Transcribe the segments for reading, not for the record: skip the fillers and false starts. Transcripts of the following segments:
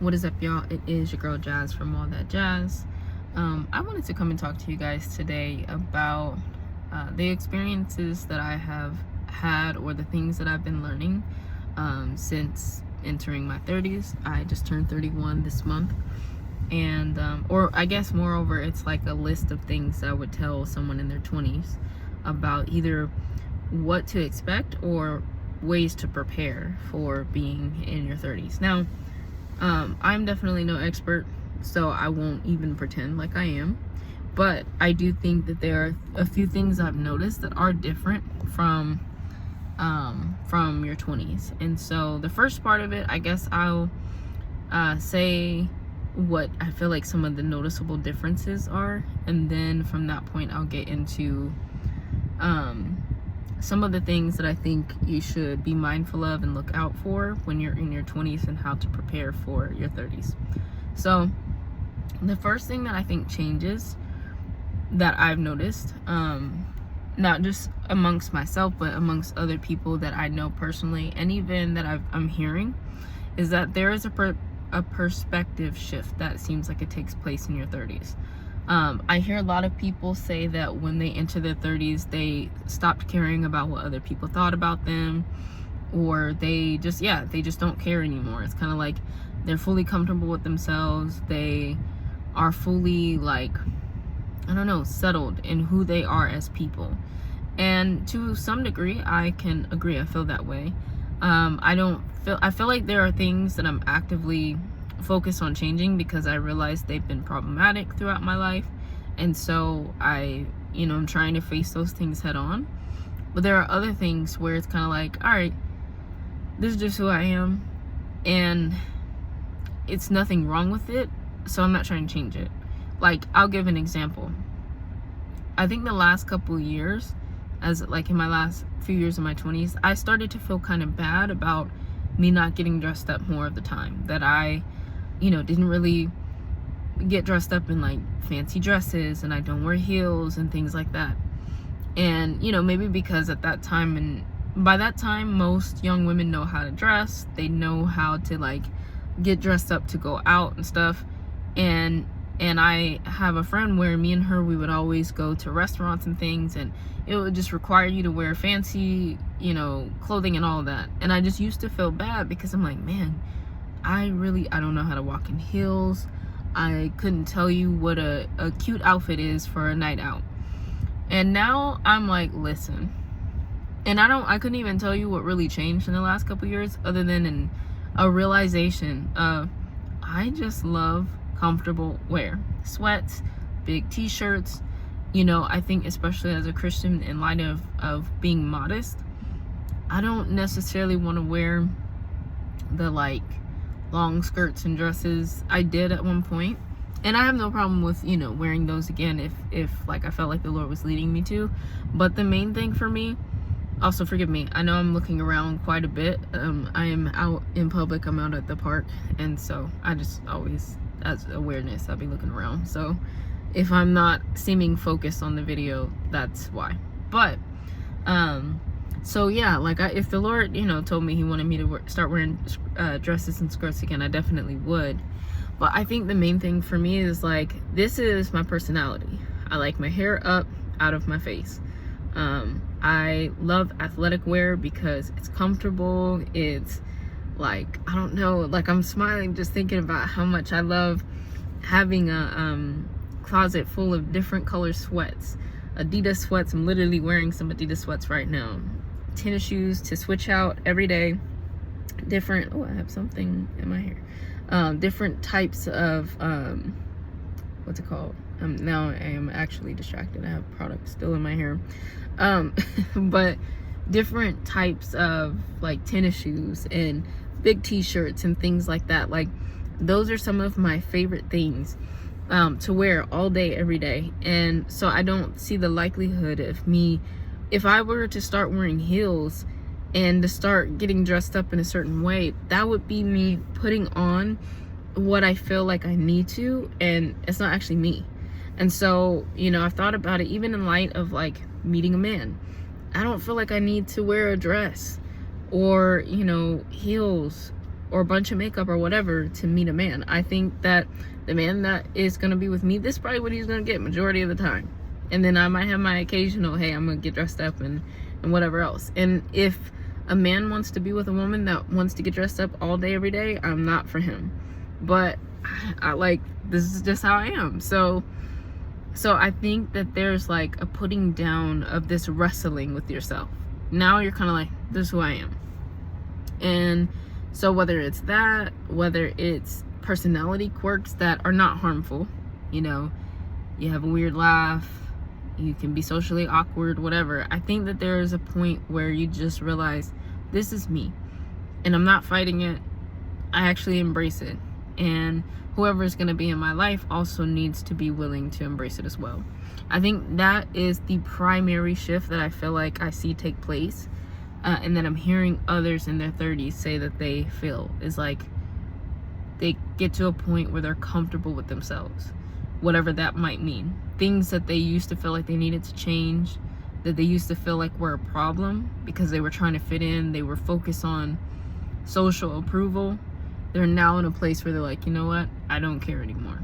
What is up, y'all? It is your girl Jazz from All That Jazz. I wanted to come and talk to you guys today about the experiences that I have had, or the things that I've been learning since entering my 30s. I just turned 31 this month, and or I guess moreover, it's like a list of things that I would tell someone in their 20s about either what to expect or ways to prepare for being in your 30s. Now, I'm definitely no expert, so I won't even pretend like I am. But I do think that there are a few things I've noticed that are different from your 20s. And so the first part of it, I guess I'll say what I feel like some of the noticeable differences are, and then from that point I'll get into some of the things that I think you should be mindful of and look out for when you're in your 20s, and how to prepare for your 30s. So the first thing that I think changes, that I've noticed, not just amongst myself but amongst other people that I know personally, and even that I'm hearing, is that there is a perspective shift that seems like it takes place in your 30s. I hear a lot of people say that when they enter their 30s, they stopped caring about what other people thought about them, or they just don't care anymore. It's kind of like they're fully comfortable with themselves. They are fully, like, I don't know, settled in who they are as people. And to some degree, I can agree. I feel that way. I feel like there are things that I'm actively focused on changing, because I realize they've been problematic throughout my life, and so I'm trying to face those things head on. But there are other things where it's kind of like, all right, this is just who I am, and it's nothing wrong with it, so I'm not trying to change it. Like, I'll give an example. I think the last couple of years, as like in my last few years of my 20s, I started to feel kind of bad about me not getting dressed up more of the time. That I didn't really get dressed up in like fancy dresses, and I don't wear heels and things like that. And maybe because at that time, and by that time, most young women know how to dress. They know how to like get dressed up to go out and stuff. And I have a friend where me and her, we would always go to restaurants and things, and it would just require you to wear fancy clothing and all of that. And I just used to feel bad, because I'm like, man, I don't know how to walk in heels. I couldn't tell you what a cute outfit is for a night out. And now I'm like, listen, and I couldn't even tell you what really changed in the last couple years, other than a realization of, I just love comfortable wear. Sweats, big t-shirts. I think especially as a Christian, in light of being modest, I don't necessarily want to wear the like long skirts and dresses. I did at one point, and I have no problem with wearing those again if like I felt like the Lord was leading me to. But the main thing for me, also forgive me, I know I'm looking around quite a bit. I am out in public. I'm out at the park, and so I just always, as awareness, I'll be looking around. So if I'm not seeming focused on the video, that's why. But so yeah, like if the Lord told me he wanted me to start wearing dresses and skirts again, I definitely would. But I think the main thing for me is, like, this is my personality. I like my hair up out of my face. I love athletic wear because it's comfortable. It's like, I don't know, like, I'm smiling just thinking about how much I love having a closet full of different color sweats. Adidas sweats. I'm literally wearing some Adidas sweats right now. Tennis shoes to switch out every day. Different, I have something in my hair. Different types of what's it called? Now I am actually distracted. I have products still in my hair. But different types of like tennis shoes and big t-shirts and things like that. Like, those are some of my favorite things to wear all day, every day. And so I don't see the likelihood of me, if I were to start wearing heels and to start getting dressed up in a certain way, that would be me putting on what I feel like I need to, and it's not actually me. And so I've thought about it, even in light of like meeting a man. I don't feel like I need to wear a dress or heels or a bunch of makeup or whatever to meet a man. I think that the man that is going to be with me, this is probably what he's going to get majority of the time. And then I might have my occasional, hey, I'm going to get dressed up and whatever else. And if a man wants to be with a woman that wants to get dressed up all day, every day, I'm not for him. But I like, this is just how I am. So I think that there's like a putting down of this wrestling with yourself. Now you're kind of like, this is who I am. And so whether it's that, whether it's personality quirks that are not harmful, you know, you have a weird laugh, you can be socially awkward, whatever. I think that there is a point where you just realize, this is me, and I'm not fighting it. I actually embrace it. And whoever is going to be in my life also needs to be willing to embrace it as well. I think that is the primary shift that I feel like I see take place, and that I'm hearing others in their 30s say that they feel, is like they get to a point where they're comfortable with themselves, whatever that might mean. Things that they used to feel like they needed to change, that they used to feel like were a problem because they were trying to fit in, they were focused on social approval, they're now in a place where they're like, you know what, I don't care anymore.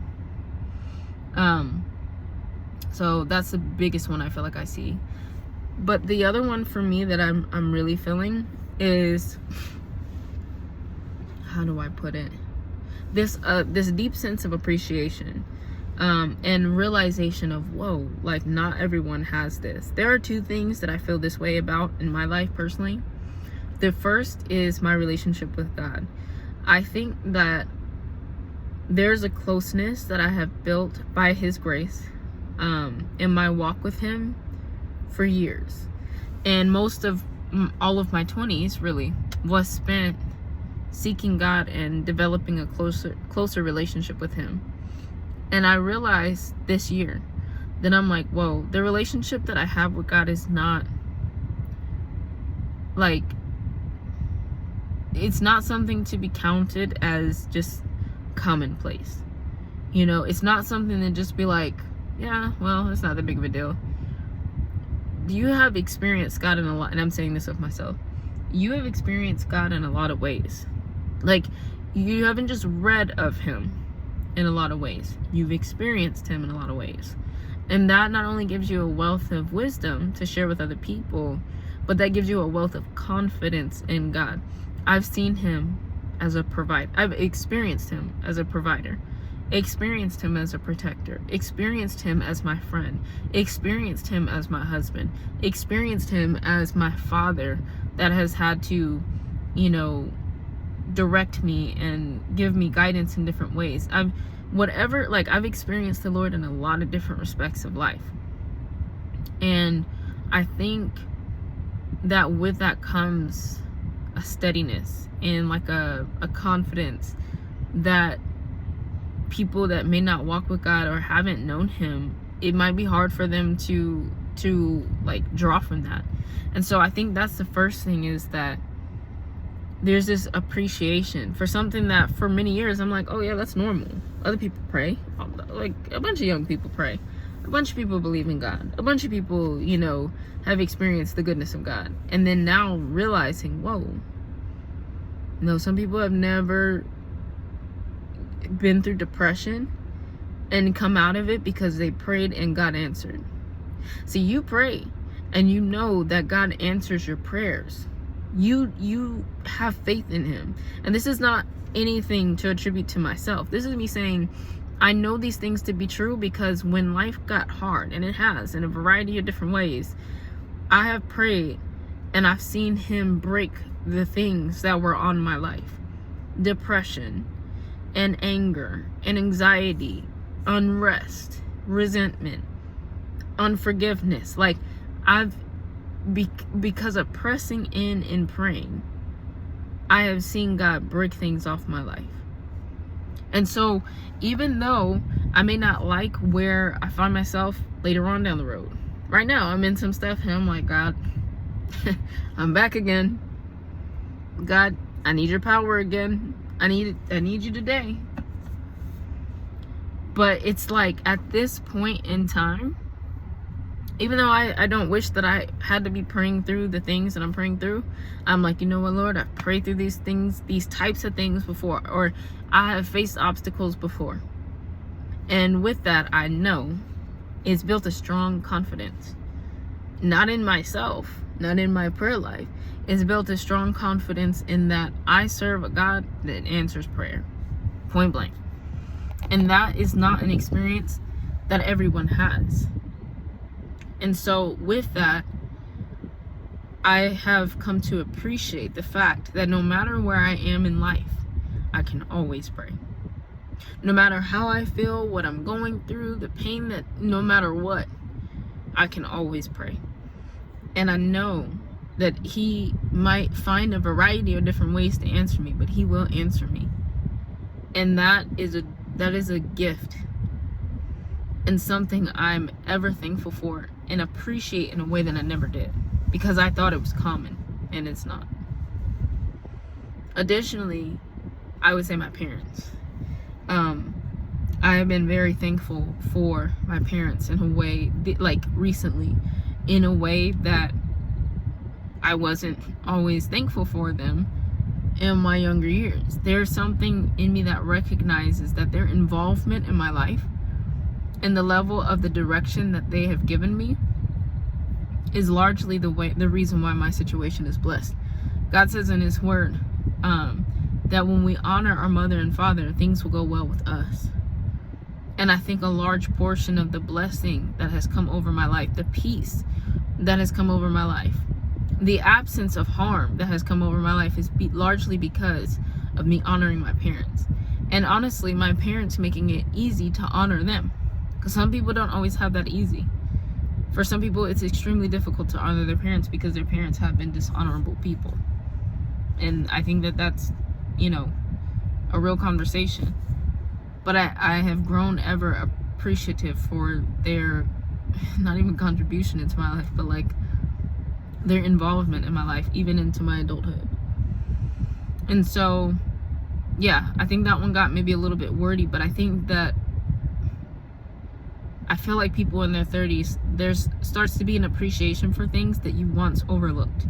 So that's the biggest one I feel like I see. But the other one for me that I'm really feeling is, how do I put it? This deep sense of appreciation, and realization of, whoa, like not everyone has this. There are two things that I feel this way about in my life personally. The first is my relationship with God. I think that there's a closeness that I have built by His grace, in my walk with Him for years. And most of all of my 20s really was spent seeking God and developing a closer relationship with Him. And I realized this year that I'm like, whoa, the relationship that I have with God is not like, it's not something to be counted as just commonplace. You know, it's not something to just be like, yeah, well, it's not that big of a deal. You have experienced God in a lot, and I'm saying this of myself. You have experienced God in a lot of ways. Like, you haven't just read of Him in a lot of ways. You've experienced Him in a lot of ways. And that not only gives you a wealth of wisdom to share with other people, but that gives you a wealth of confidence in God. I've seen Him as a provider. I've experienced Him as a provider. Experienced Him as a protector. Experienced Him as my friend. Experienced Him as my husband. Experienced Him as my father that has had to, you know, direct me and give me guidance in different ways. I've experienced the Lord in a lot of different respects of life. And I think that with that comes a steadiness and like a confidence that people that may not walk with God or haven't known Him, it might be hard for them to like draw from that. And so I think that's the first thing, is that there's this appreciation for something that for many years I'm like, oh yeah, that's normal. Other people pray. Like a bunch of young people pray. A bunch of people believe in God. A bunch of people, you know, have experienced the goodness of God. And then now realizing, whoa, no, some people have never been through depression and come out of it because they prayed and God answered. See, you pray and you know that God answers your prayers. You have faith in Him. And this is not anything to attribute to myself. This is me saying, I know these things to be true because when life got hard, and it has in a variety of different ways, I have prayed and I've seen Him break the things that were on my life. Depression and anger and anxiety, unrest, resentment, unforgiveness. Like, because of pressing in and praying, I have seen God break things off my life. And so even though I may not like where I find myself later on down the road, right now I'm in some stuff and I'm like, God, I'm back again. God, I need your power again. I need you today. But it's like, at this point in time, Even though I don't wish that I had to be praying through the things that I'm praying through, I'm like, you know what, Lord, I've prayed through these things, these types of things before, or I have faced obstacles before. And with that, I know it's built a strong confidence. Not in myself, not in my prayer life. It's built a strong confidence in that I serve a God that answers prayer. Point blank. And that is not an experience that everyone has. And so with that, I have come to appreciate the fact that no matter where I am in life, I can always pray. No matter how I feel, what I'm going through, the pain, that no matter what, I can always pray. And I know that he might find a variety of different ways to answer me, but he will answer me. And that is a gift, and something I'm ever thankful for and appreciate in a way that I never did, because I thought it was common, and it's not. Additionally, I would say my parents. I have been very thankful for my parents in a way, like recently, in a way that I wasn't always thankful for them in my younger years. There's something in me that recognizes that their involvement in my life and the level of the direction that they have given me is largely the reason why my situation is blessed. God says in his word that when we honor our mother and father, things will go well with us. And I think a large portion of the blessing that has come over my life, the peace that has come over my life, the absence of harm that has come over my life is largely because of me honoring my parents. And honestly, my parents making it easy to honor them. Because some people don't always have that easy. For some people, it's extremely difficult to honor their parents because their parents have been dishonorable people. And I think that that's, a real conversation. But I have grown ever appreciative for their, not even contribution into my life, but like their involvement in my life, even into my adulthood. And so, yeah, I think that one got maybe a little bit wordy, but I think that I feel like people in their 30s, there's starts to be an appreciation for things that you once overlooked,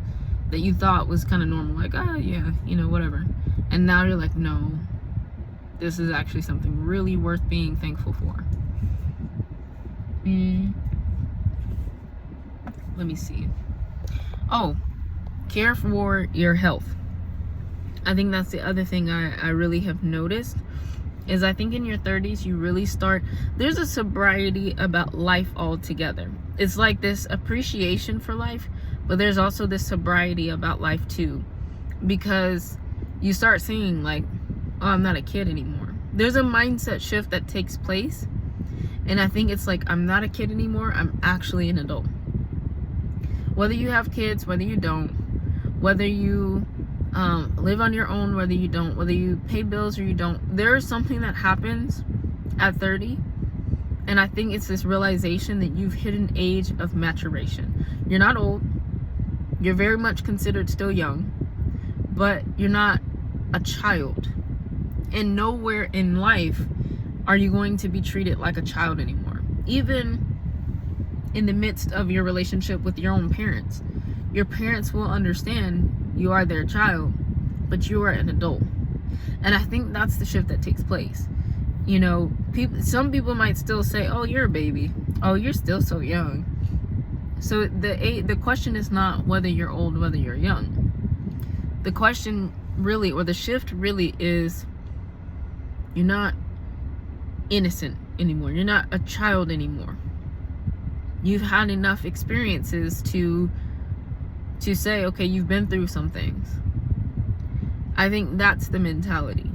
that you thought was kind of normal, like, oh yeah, whatever. And now you're like, no, this is actually something really worth being thankful for. Let me see. Oh, care for your health. I think that's the other thing I really have noticed, is I think in your 30s you really start, there's a sobriety about life altogether. It's like this appreciation for life, but there's also this sobriety about life too, because you start seeing like, oh, I'm not a kid anymore. There's a mindset shift that takes place, and I think it's like, I'm not a kid anymore, I'm actually an adult. Whether you have kids, whether you don't, whether you live on your own, whether you don't, whether you pay bills or you don't, there is something that happens at 30, and I think it's this realization that you've hit an age of maturation. You're not old, you're very much considered still young, but you're not a child, and nowhere in life are you going to be treated like a child anymore. Even in the midst of your relationship with your own parents, your parents will understand you are their child, but you are an adult. And I think that's the shift that takes place. Some people might still say, oh, you're a baby, oh, you're still so young. So the question is not whether you're old, whether you're young. The question really, or the shift really, is you're not innocent anymore, you're not a child anymore. You've had enough experiences to say, okay, you've been through some things. I think that's the mentality.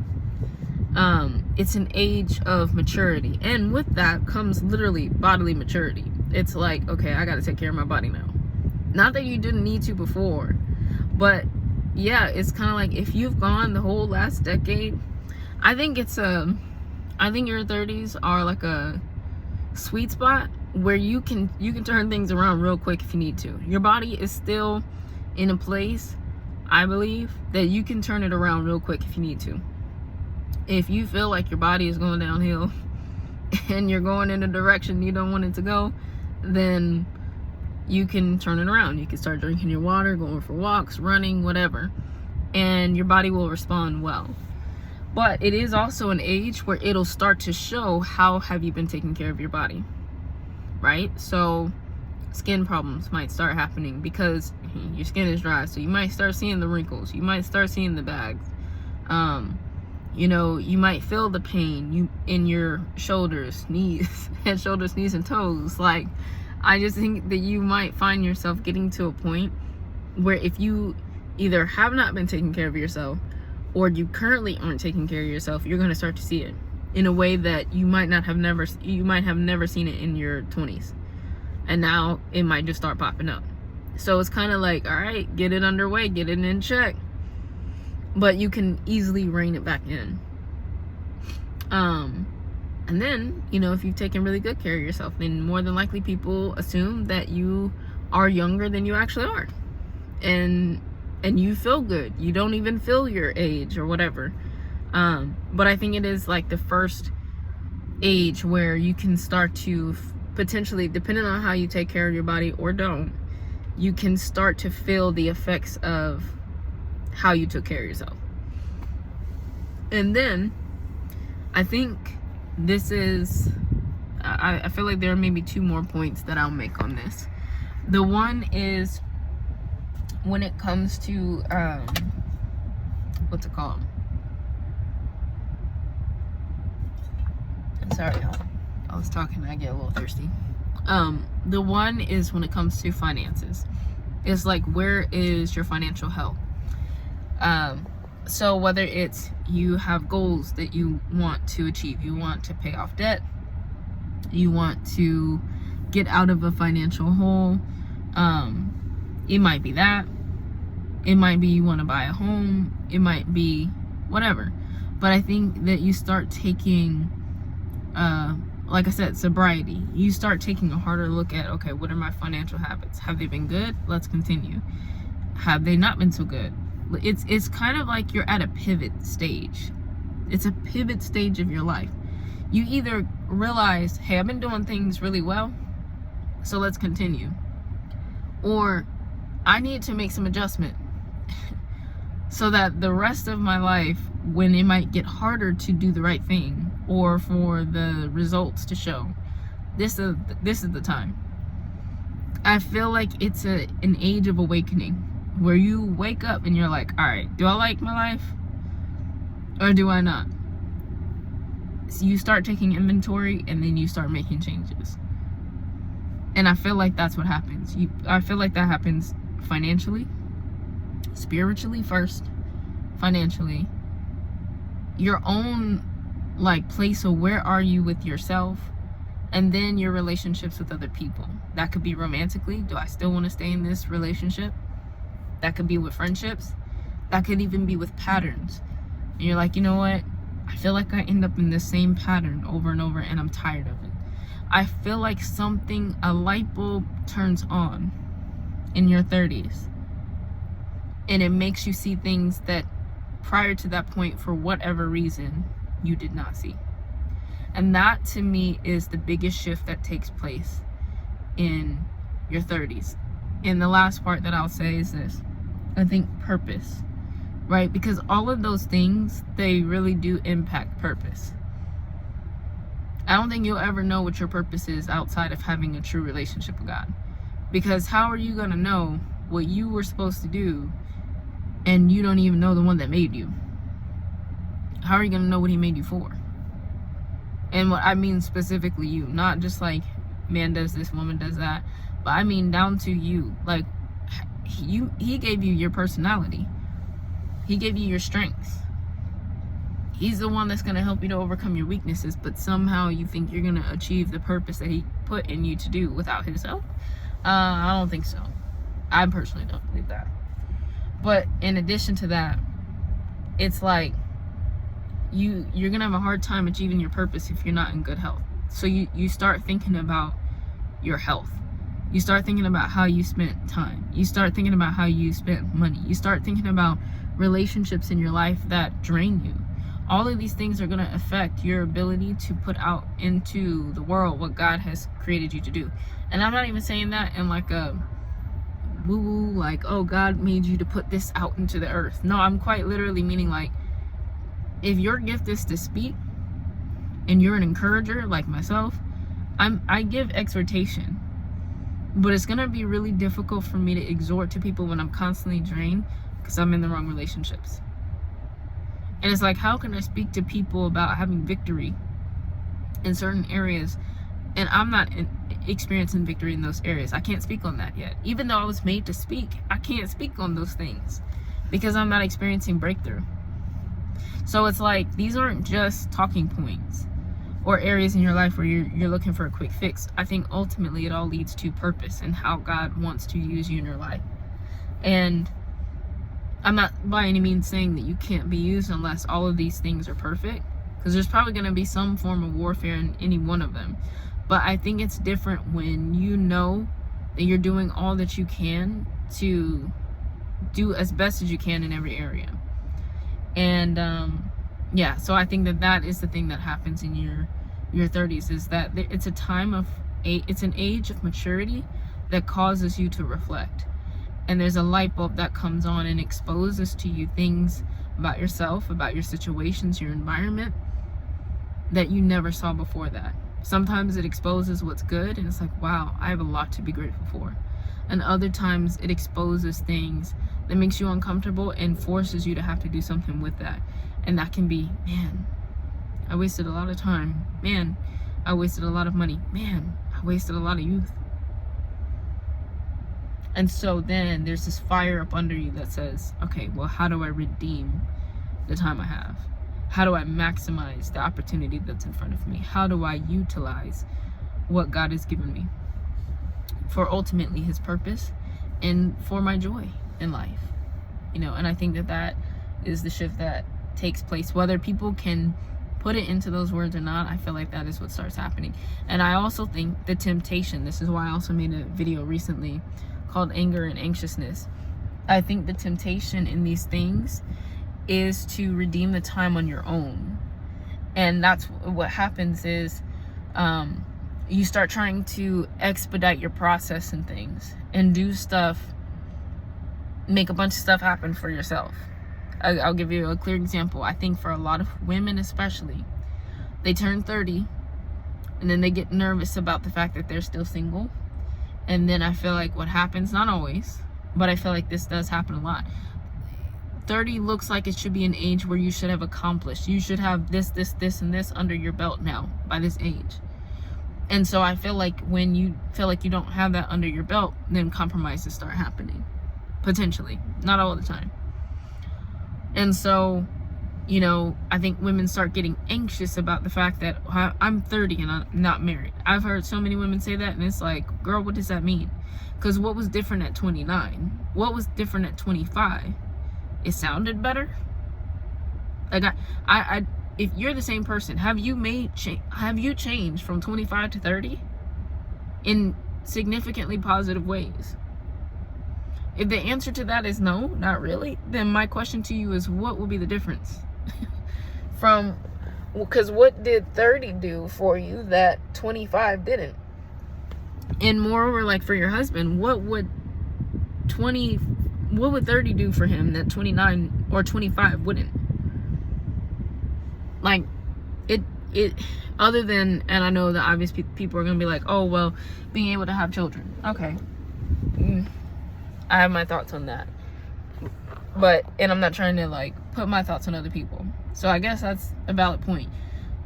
It's an age of maturity, and with that comes literally bodily maturity. It's like, okay, I gotta take care of my body now. Not that you didn't need to before, but yeah, it's kind of like, if you've gone the whole last decade, I think your 30s are like a sweet spot where you can turn things around real quick if you need to. Your body is still in a place, I believe, that you can turn it around real quick if you need to. If you feel like your body is going downhill and you're going in a direction you don't want it to go, then you can turn it around. You can start drinking your water, going for walks, running, whatever, and your body will respond well. But it is also an age where it'll start to show how have you been taking care of your body, right? So skin problems might start happening because your skin is dry, so you might start seeing the wrinkles, you might start seeing the bags. You know, you might feel the pain in your shoulders, knees, head, shoulders, knees, and toes. Like, I just think that you might find yourself getting to a point where if you either have not been taking care of yourself or you currently aren't taking care of yourself, you're going to start to see it in a way that you might have never seen it in your 20s. And now it might just start popping up. So it's kind of like, all right, get it underway, get it in check. But you can easily rein it back in. And then, you know, if you've taken really good care of yourself, then more than likely people assume that you are younger than you actually are. And you feel good. You don't even feel your age or whatever. But I think it is like the first age where you can start to potentially, depending on how you take care of your body or don't, you can start to feel the effects of how you took care of yourself. And then I think this is, I feel like there are maybe 2 more points that I'll make on this. The one is when it comes to what's it called? Sorry, y'all. I was talking, I get a little thirsty. The one is when it comes to finances. It's like, where is your financial health? So whether it's you have goals that you want to achieve, you want to pay off debt, you want to get out of a financial hole, it might be that, it might be you want to buy a home, it might be whatever. But I think that you start taking, like I said, sobriety. You start taking a harder look at, okay, what are my financial habits? Have they been good? Let's continue. Have they not been so good? It's kind of like you're at a pivot stage. It's a pivot stage of your life. You either realize, hey, I've been doing things really well, so let's continue. Or I need to make some adjustment so that the rest of my life, when it might get harder to do the right thing or for the results to show, this is the time. I feel like it's an age of awakening where you wake up and you're like, all right, do I like my life or do I not? So you start taking inventory and then you start making changes. And I feel like that's what happens. I feel like that happens financially, spiritually first, financially, your own like place of where are you with yourself, and then your relationships with other people. That could be romantically. Do I still want to stay in this relationship? That could be with friendships. That could even be with patterns. And you're like, you know what? I feel like I end up in the same pattern over and over and I'm tired of it. I feel like a light bulb turns on in your 30s. And it makes you see things that prior to that point, for whatever reason, you did not see. And that to me is the biggest shift that takes place in your 30s. And the last part that I'll say is this. I think purpose, right? Because all of those things, they really do impact purpose. I don't think you'll ever know what your purpose is outside of having a true relationship with God. Because how are you going to know what you were supposed to do and you don't even know the one that made you? How are you going to know what he made you for? And what I mean specifically you, not just like man does this, woman does that, but I mean down to you. Like, he gave you your personality. He gave you your strengths. He's the one that's going to help you to overcome your weaknesses, but somehow you think you're going to achieve the purpose that he put in you to do without his help? I don't think so. I personally don't believe that. But in addition to that, it's like you're going to have a hard time achieving your purpose if you're not in good health. So you start thinking about your health. You start thinking about how you spent time. You start thinking about how you spent money. You start thinking about relationships in your life that drain you. All of these things are going to affect your ability to put out into the world what God has created you to do. And I'm not even saying that in like a woo-woo, like, oh, God made you to put this out into the earth. No, I'm quite literally meaning like, if your gift is to speak and you're an encourager like myself, I give exhortation. But it's going to be really difficult for me to exhort to people when I'm constantly drained because I'm in the wrong relationships. And it's like, how can I speak to people about having victory in certain areas and I'm not experiencing victory in those areas? I can't speak on that yet. Even though I was made to speak, I can't speak on those things because I'm not experiencing breakthrough. So it's like, these aren't just talking points or areas in your life where you're looking for a quick fix. I think ultimately it all leads to purpose and how God wants to use you in your life. And I'm not by any means saying that you can't be used unless all of these things are perfect, because there's probably going to be some form of warfare in any one of them. But I think it's different when you know that you're doing all that you can to do as best as you can in every area. And yeah, so I think that is the thing that happens in your 30s, is that it's a time of it's an age of maturity that causes you to reflect. And there's a light bulb that comes on and exposes to you things about yourself, about your situations, your environment, that you never saw before that. Sometimes it exposes what's good and it's like, wow, I have a lot to be grateful for. And other times it exposes things that makes you uncomfortable and forces you to have to do something with that. And that can be, man, I wasted a lot of time. Man, I wasted a lot of money. Man, I wasted a lot of youth. And so then there's this fire up under you that says, okay, well, how do I redeem the time I have? How do I maximize the opportunity that's in front of me? How do I utilize what God has given me for ultimately his purpose and for my joy in life? You know, and I think that is the shift that takes place. Whether people can put it into those words or not, I feel like that is what starts happening. And I also think the temptation, this is why I also made a video recently called Anger and Anxiousness. I think the temptation in these things is to redeem the time on your own. And that's what happens is you start trying to expedite your process and things and do stuff, make a bunch of stuff happen for yourself. I'll give you a clear example. I think for a lot of women especially, they turn 30 and then they get nervous about the fact that they're still single. And then I feel like what happens, not always, but I feel like this does happen a lot. 30 looks like it should be an age where you should have accomplished. You should have this, and this under your belt now by this age. And so I feel like when you feel like you don't have that under your belt, then compromises start happening. Potentially. Not all the time. And so, you know, I think women start getting anxious about the fact that I'm 30 and I'm not married. I've heard so many women say that, and it's like, girl, what does that mean? Because what was different at 29? What was different at 25? It sounded better. Like I if you're the same person, have you changed from 25 to 30 in significantly positive ways? If the answer to that is no, not really, then my question to you is, what will be the difference? Because what did 30 do for you that 25 didn't? And moreover, like for your husband, what would 30 do for him that 29 or 25 wouldn't? Like, it other than, and I know that obviously people are gonna be like, oh well, being able to have children. Okay, I have my thoughts on that, and I'm not trying to like put my thoughts on other people, so I guess that's a valid point.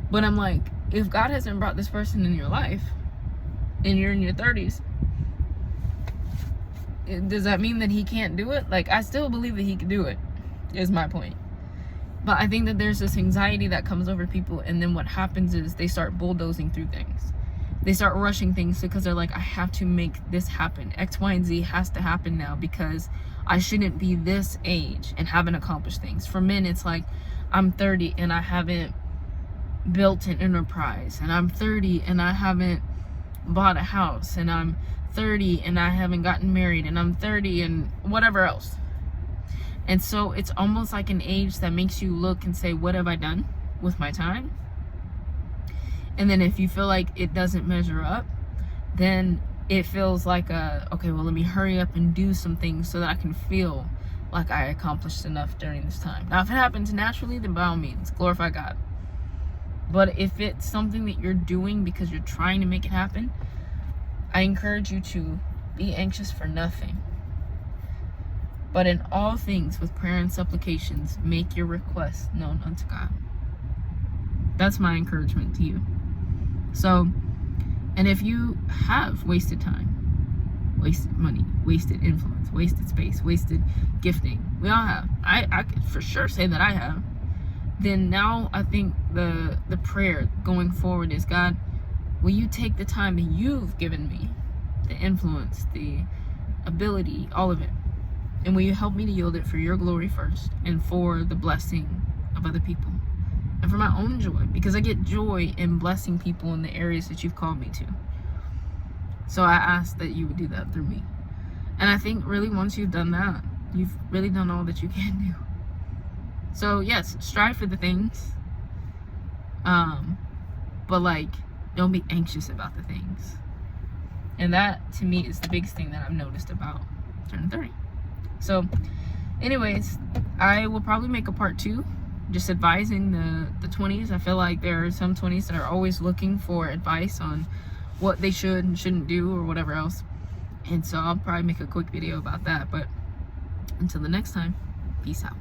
But I'm like, if God hasn't brought this person in your life and you're in your 30s, does that mean that he can't do it? Like, I still believe that he can do it, is my point. But I think that there's this anxiety that comes over people, and then what happens is they start bulldozing through things. They start rushing things because they're like, I have to make this happen. X, Y, and Z has to happen now because I shouldn't be this age and haven't accomplished things. For men, it's like, I'm 30 and I haven't built an enterprise, and I'm 30 and I haven't bought a house, and I'm 30 and I haven't gotten married, and I'm 30 and whatever else. And so it's almost like an age that makes you look and say, what have I done with my time? And then if you feel like it doesn't measure up, then it feels like okay, well, let me hurry up and do some things so that I can feel like I accomplished enough during this time. Now, if it happens naturally, then by all means, glorify God. But if it's something that you're doing because you're trying to make it happen, I encourage you to be anxious for nothing. But in all things, with prayer and supplications, make your requests known unto God. That's my encouragement to you. So, and if you have wasted time, wasted money, wasted influence, wasted space, wasted gifting, we all have. I could for sure say that I have. Then now I think the prayer going forward is, God, will you take the time that you've given me, the influence, the ability, all of it, and will you help me to yield it for your glory first and for the blessing of other people and for my own joy, because I get joy in blessing people in the areas that you've called me to. So I ask that you would do that through me. And I think really once you've done that, you've really done all that you can do. So yes, strive for the things, but like, don't be anxious about the things. And that to me is the biggest thing that I've noticed about turning 30. So anyways, I will probably make a part 2, just advising the 20s. I feel like there are some 20s that are always looking for advice on what they should and shouldn't do or whatever else. And so I'll probably make a quick video about that. But until the next time, peace out.